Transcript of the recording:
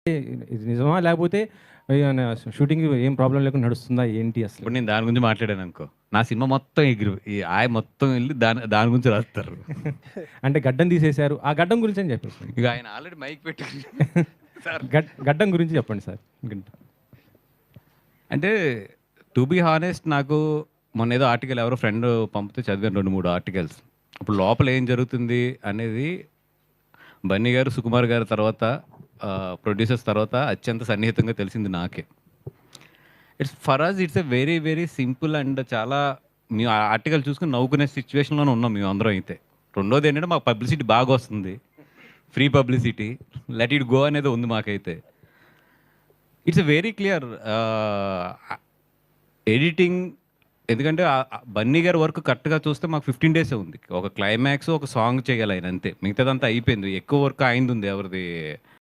ఇది నిజమా? లేకపోతే ఏమన్నా షూటింగ్ ఏం ప్రాబ్లమ్ లేకుండా నడుస్తుందా ఏంటి అసలు? ఇప్పుడు నేను దాని గురించి మాట్లాడాను అనుకో, నా సినిమా మొత్తం ఎగిరి ఈ ఆయ మొత్తం వెళ్ళి దాని దాని గురించి రాస్తారు. అంటే గడ్డం తీసేశారు. ఆ గడ్డం గురించి అని చెప్పేసి. ఇక ఆయన ఆల్రెడీ మైక్ పెట్టి సార్ గడ్డం గురించి చెప్పండి సార్. అంటే టు బీ హానెస్ట్ నాకు మొన్న ఏదో ఆర్టికల్ ఎవరో ఫ్రెండ్ పంపితే చదివాను 2-3 ఆర్టికల్స్. అప్పుడు లోపల ఏం జరుగుతుంది అనేది బన్నీ గారు, సుకుమార్ గారు తర్వాత ప్రొడ్యూసర్స్ తర్వాత అత్యంత సన్నిహితంగా తెలిసింది నాకే. It's for us it's a very very simple and చాలా మేము ఆ ఆర్టికల్ చూసుకుని నవ్వుకునే సిచ్యువేషన్లోనే ఉన్నాం మేము అందరం అయితే. రెండోది ఏంటంటే మాకు పబ్లిసిటీ బాగా వస్తుంది, free publicity, let it go అనేది ఉంది మాకైతే. It's very clear editing. ఎందుకంటే బన్నీ గారి వర్క్ కరెక్ట్గా చూస్తే మాకు 15 డేసే ఉంది. ఒక క్లైమాక్స్, ఒక సాంగ్ చేయాలి ఆయన అంతే. మిగతాదంతా అయిపోయింది. ఎక్కువ వర్క్ అయింది ఉంది ఎవరిది